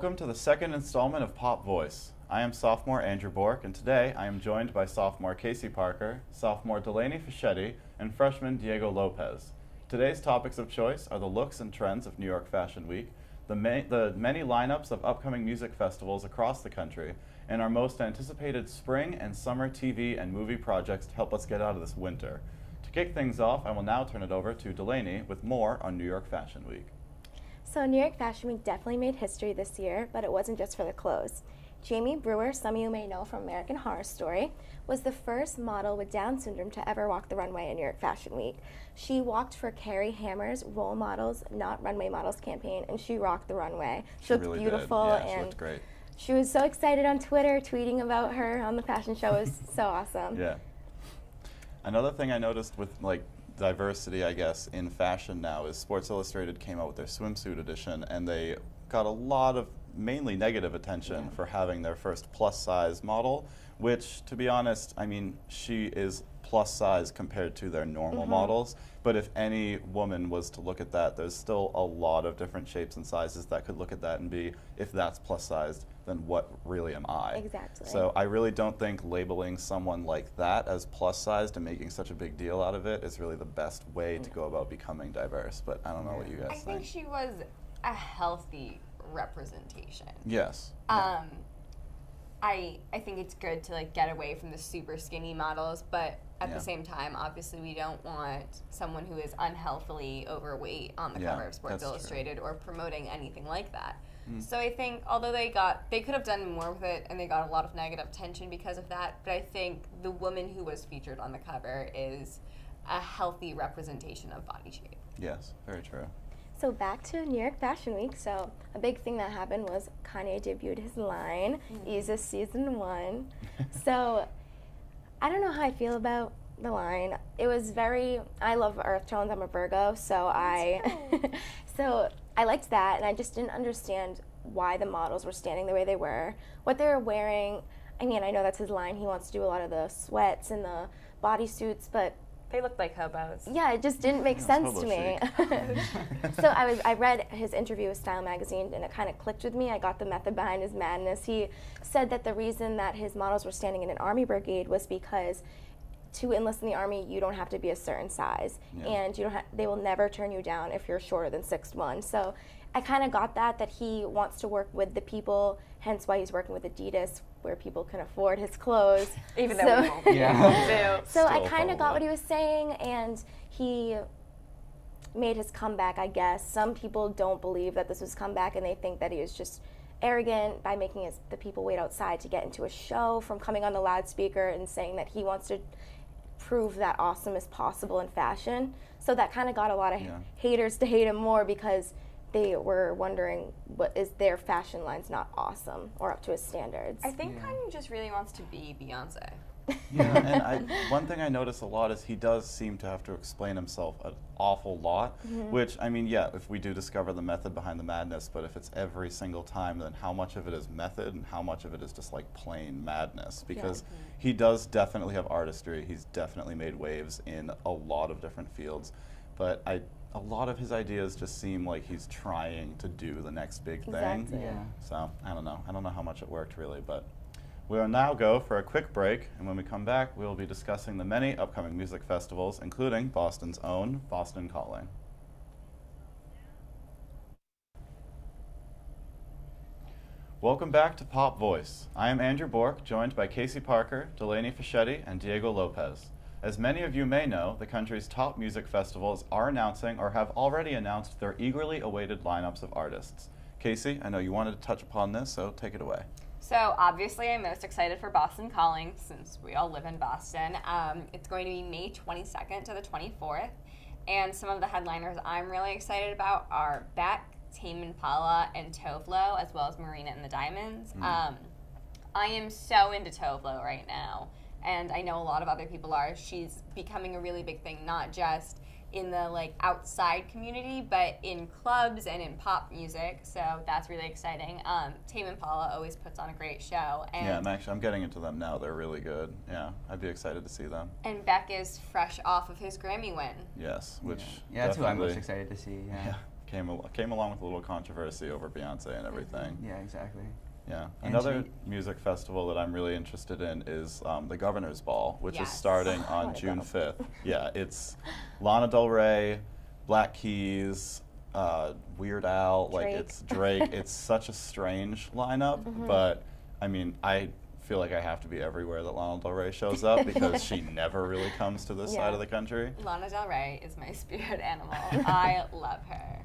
Welcome to the second installment of Pop Voice. I am sophomore Andrew Bork, and today I am joined by sophomore Casey Parker, sophomore Delaney Fischetti, and freshman Diego Lopez. Today's topics of choice are the looks and trends of New York Fashion Week, the many lineups of upcoming music festivals across the country, and our most anticipated spring and summer TV and movie projects to help us get out of this winter. To kick things off, I will now turn it over to Delaney with more on New York Fashion Week. So New York Fashion Week definitely made history this year, but it wasn't just for the clothes. Jamie Brewer, some of you may know from American Horror Story, was the first model with Down syndrome to ever walk the runway in New York Fashion Week. She walked for Carrie Hammer's Role Models, Not Runway Models campaign, and she rocked the runway. She looked really beautiful, did. Yeah, she and looked great. she was so excited on Twitter, tweeting about her on the fashion show. It was so awesome. Yeah. Another thing I noticed with diversity, I guess, in fashion now is Sports Illustrated came out with their swimsuit edition, and they got a lot of mainly negative attention for having their first plus size model, which, to be honest, I mean, she is plus size compared to their normal models, but if any woman was to look at that, there's still a lot of different shapes and sizes that could look at that and be, if that's plus sized, then what really am I? Exactly. So I really don't think labeling someone like that as plus sized and making such a big deal out of it is really the best way to go about becoming diverse, but I don't know what you guys think. I think she was a healthy representation. Yes. I think it's good to get away from the super skinny models, but at the same time, obviously we don't want someone who is unhealthily overweight on the cover of Sports Illustrated or promoting anything like that. So I think although they could have done more with it, and they got a lot of negative attention because of that, but I think the woman who was featured on the cover is a healthy representation of body shape. Yes, very true. So back to New York Fashion Week. So a big thing that happened was Kanye debuted his line, Yeezus Season 1. So I don't know how I feel about the line. It was I love earth tones, I'm a Virgo, so so I liked that, and I just didn't understand why the models were standing the way they were, what they were wearing. I mean, I know that's his line, he wants to do a lot of the sweats and the bodysuits, but They looked like hobos. yeah, it just didn't make sense to me. So I read his interview with Style Magazine, and it kind of clicked with me. I got the method behind his madness. He said that the reason that his models were standing in an army brigade was because to enlist in the army, you don't have to be a certain size, and they will never turn you down if you're shorter than 6'1". So I kind of got that he wants to work with the people, hence why he's working with Adidas, where people can afford his clothes. Even though we won't. Yeah. So I kind of got what he was saying, and he made his comeback, I guess. Some people don't believe that this was comeback, and they think that he was just arrogant by making the people wait outside to get into a show, from coming on the loudspeaker and saying that he wants to prove that awesome is possible in fashion. So that kind of got a lot of haters to hate him more, because they were wondering, what is their fashion lines not awesome or up to his standards? I think Kanye just really wants to be Beyonce. Yeah, and one thing I notice a lot is he does seem to have to explain himself an awful lot, which, I mean, yeah, if we do discover the method behind the madness, but if it's every single time, then how much of it is method and how much of it is just plain madness? Because he does definitely have artistry. He's definitely made waves in a lot of different fields, but a lot of his ideas just seem like he's trying to do the next big thing. Exactly. Yeah. So I don't know. I don't know how much it worked really, but we will now go for a quick break, and when we come back, we will be discussing the many upcoming music festivals, including Boston's own Boston Calling. Welcome back to Pop Voice. I am Andrew Bork, joined by Casey Parker, Delaney Fischetti, and Diego Lopez. As many of you may know, the country's top music festivals are announcing or have already announced their eagerly awaited lineups of artists. Casey, I know you wanted to touch upon this, so take it away. So obviously I'm most excited for Boston Calling, since we all live in Boston. It's going to be May 22nd to the 24th, and some of the headliners I'm really excited about are Beck, Tame Impala, and Tovlo, as well as Marina and the Diamonds. I am so into Tovlo right now, and I know a lot of other people are. She's becoming a really big thing, not just in the outside community, but in clubs and in pop music. So that's really exciting. Tame Impala always puts on a great show. And yeah, I'm getting into them now. They're really good. Yeah, I'd be excited to see them. And Beck is fresh off of his Grammy win. Yes, which that's who I'm most excited to see. Yeah. came along with a little controversy over Beyonce and everything. Yeah, exactly. Yeah. And Another music festival that I'm really interested in is the Governor's Ball, which is Yes. starting I on wanna June go. 5th. Yeah, it's Lana Del Rey, Black Keys, Weird Al, like Drake. it's Drake. It's such a strange lineup, but I mean, I feel like I have to be everywhere that Lana Del Rey shows up because she never really comes to this side Yeah. of the country. Lana Del Rey is my spirit animal. I love her.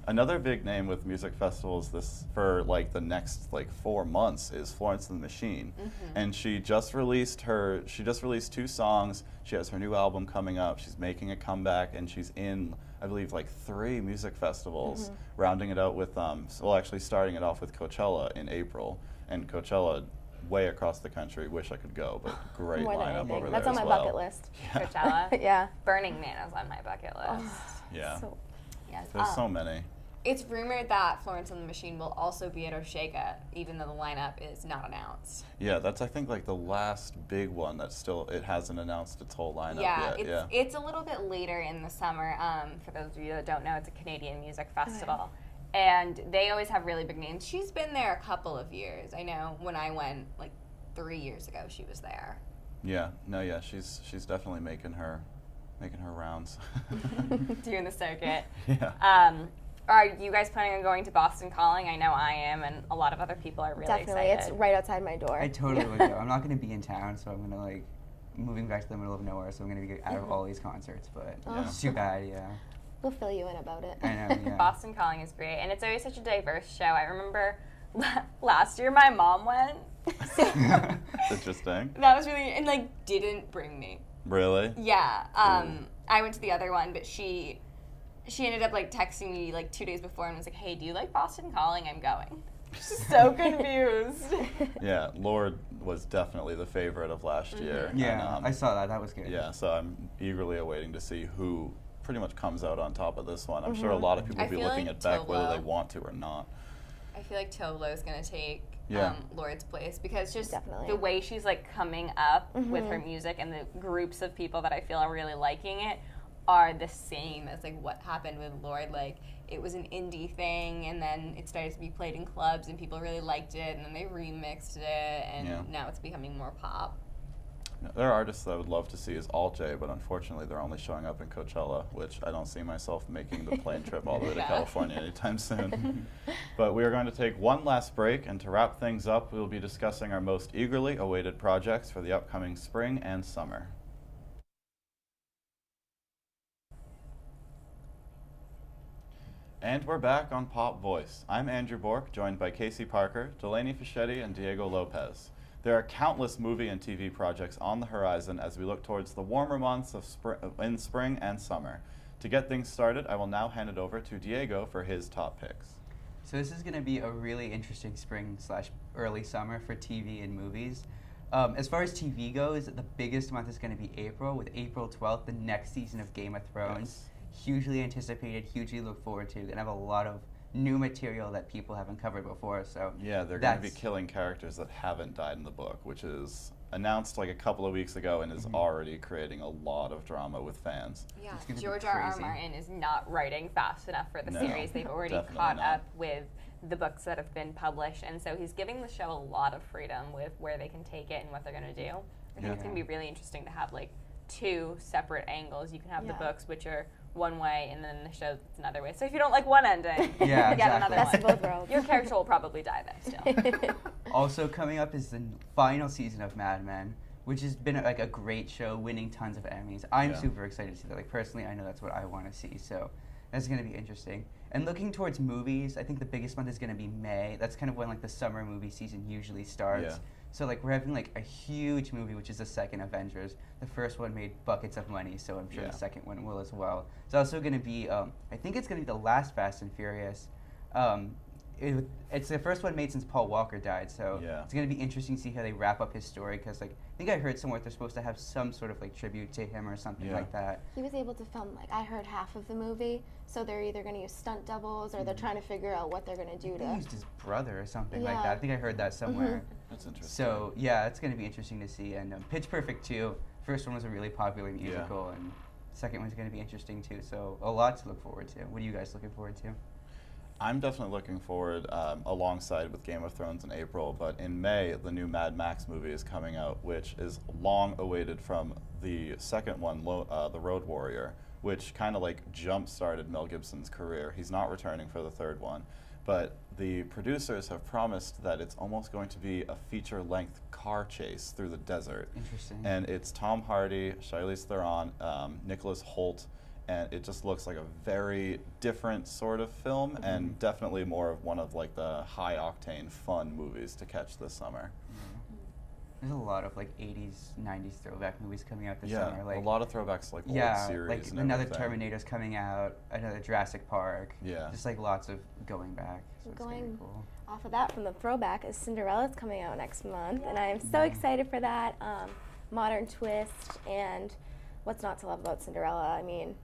Another big name with music festivals this for like the next like 4 months is Florence and the Machine, and she just released 2 songs. She has her new album coming up. She's making a comeback, and she's in I believe like 3 music festivals, rounding it out with actually starting it off with Coachella in April, and Coachella way across the country. Wish I could go, but great More than lineup anything. over That's there on as my well. bucket list. Yeah. Coachella. Yeah. Burning Man is on my bucket list. Yeah. So, Yes. There's so many. It's rumored that Florence and the Machine will also be at Oshega, even though the lineup is not announced. Yeah, that's I think like the last big one that still it hasn't announced its whole lineup Yeah, yet. it's a little bit later in the summer. For those of you that don't know, it's a Canadian music festival. And they always have really big names. She's been there a couple of years. I know when I went like 3 years ago, she was there. Yeah, no, yeah, she's definitely making her rounds. Doing the circuit. Yeah. Are you guys planning on going to Boston Calling? I know I am, and a lot of other people are really definitely. excited. It's right outside my door. I totally would go. I'm not going to be in town, so I'm going to like moving back to the middle of nowhere, so I'm going to be out of all these concerts, but Yeah. it's too bad, yeah. We'll fill you in about it. I know, yeah. Boston Calling is great, and it's always such a diverse show. I remember last year my mom went. Interesting. That was really, and like didn't bring me. Really? Yeah. I went to the other one, but she ended up like texting me like 2 days before and was like, "Hey, do you like Boston Calling? I'm going." She's so confused. Yeah, Lord was definitely the favorite of last year. Yeah, and, I saw that. That was good. Yeah, so I'm eagerly awaiting to see who pretty much comes out on top of this one. I'm sure a lot of people I will be feel looking like at Beck whether they Tolo. want to or not. I feel like Tolo is gonna take Yeah. Lord's place because just Definitely. the way she's like coming up with her music and the groups of people that I feel are really liking it are the same as like what happened with Lord. Like it was an indie thing, and then it started to be played in clubs, and people really liked it, and then they remixed it, and Yeah. now it's becoming more pop. There are artists that I would love to see is Alt J, but unfortunately they're only showing up in Coachella, which I don't see myself making the plane trip all the way to Yeah. California anytime soon. But we are going to take one last break, and to wrap things up, we will be discussing our most eagerly awaited projects for the upcoming spring and summer. And we're back on Pop Voice. I'm Andrew Bork, joined by Casey Parker, Delaney Fischetti, and Diego Lopez. There are countless movie and TV projects on the horizon as we look towards the warmer months of in spring and summer. To get things started, I will now hand it over to Diego for his top picks. So this is going to be a really interesting spring/early summer for TV and movies. As far as TV goes, the biggest month is going to be April, with April 12th, the next season of Game of Thrones. Hugely anticipated, hugely look forward to, and have a lot of new material that people haven't covered before. So Yeah, they're going to be killing characters that haven't died in the book, which is announced like a couple of weeks ago and is already creating a lot of drama with fans. Yeah, It's gonna be George R.R. crazy. Martin is not writing fast enough for the No, series. They've already definitely caught not. up with the books that have been published, and so he's giving the show a lot of freedom with where they can take it and what they're going to do. I think it's going to be really interesting to have like 2 separate angles. You can have the Yeah. books, which are one way, and then the show it's another way. So if you don't like one ending, Yeah, you get exactly. another Best one. of both worlds. Your character will probably die though still. Also coming up is the final season of Mad Men, which has been like a great show, winning tons of Emmys. I'm Yeah. super excited to see that. Like personally, I know that's what I want to see, so that's going to be interesting. And looking towards movies, I think the biggest month is going to be May. That's kind of when like the summer movie season usually starts. Yeah. So like we're having like a huge movie, which is the second Avengers. The first one made buckets of money, so I'm sure Yeah. the second one will as well. It's also going to be, I think it's going to be the last Fast and Furious. It's the first one made since Paul Walker died, so Yeah. it's going to be interesting to see how they wrap up his story. Because like I think I heard somewhere they're supposed to have some sort of like tribute to him or something Yeah. like that. He was able to film, like, I heard half of the movie, so they're either going to use stunt doubles or they're trying to figure out what they're going to do They to. used his brother or something like Yeah. that. I think I heard that somewhere. That's interesting. So yeah, it's going to be interesting to see. And Pitch Perfect 2, first one was a really popular musical, and Second one's going to be interesting too. So a lot to look forward to. What are you guys looking forward to? I'm definitely looking forward alongside with Game of Thrones in April, but in May, the new Mad Max movie is coming out, which is long awaited from the second one, The Road Warrior, which kind of like jump-started Mel Gibson's career. He's not returning for the third one, but the producers have promised that it's almost going to be a feature-length car chase through the desert. Interesting. And it's Tom Hardy, Charlize Theron, Nicholas Hoult, and it just looks like a very different sort of film, and definitely more of one of like the high-octane, fun movies to catch this summer. There's a lot of like 80s, 90s throwback movies coming out this Yeah, summer. Like, a lot of throwbacks to, like old series like and another everything. Terminator's coming out, another Jurassic Park. Yeah. Just like lots of going back. So it's gonna be Going cool. off of that, from the throwback, is Cinderella's coming out next month, and I'm so excited for that. Modern twist, and what's not to love about Cinderella? I mean,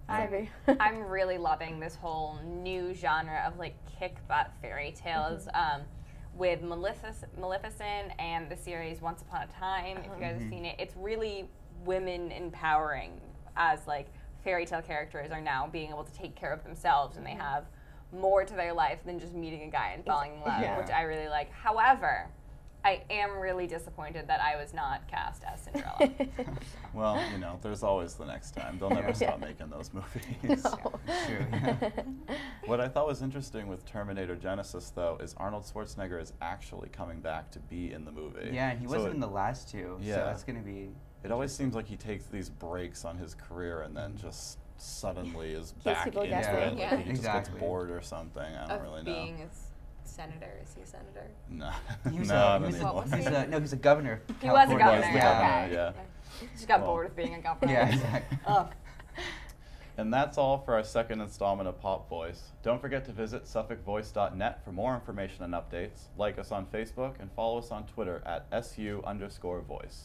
I'm really loving this whole new genre of like kick butt fairy tales. With Maleficent and the series Once Upon a Time, if you guys have seen it, it's really women empowering, as like fairy tale characters are now being able to take care of themselves, and they have more to their life than just meeting a guy and falling in love, which I really like. However, I am really disappointed that I was not cast as Cinderella. Well, you know, there's always the next time. They'll never stop making those movies. True. What I thought was interesting with Terminator Genesis, though, is Arnold Schwarzenegger is actually coming back to be in the movie. Yeah, and he So wasn't in the last two, so Yeah. that's going to be... It always seems like he takes these breaks on his career and then just suddenly is Keeps back people into desperate. it. Like Yeah. he just gets Exactly. bored or something. I don't really know. Being a senator, is he a senator? No, He was not he was anymore. What was he's a, no, he's a governor of He was a California. governor. Was the Yeah. governor, yeah. Just got Well. bored with being a governor. Yeah, exactly. Ugh. And that's all for our second installment of Pop Voice. Don't forget to visit SuffolkVoice.net for more information and updates. Like us on Facebook and follow us on Twitter at @SU_voice.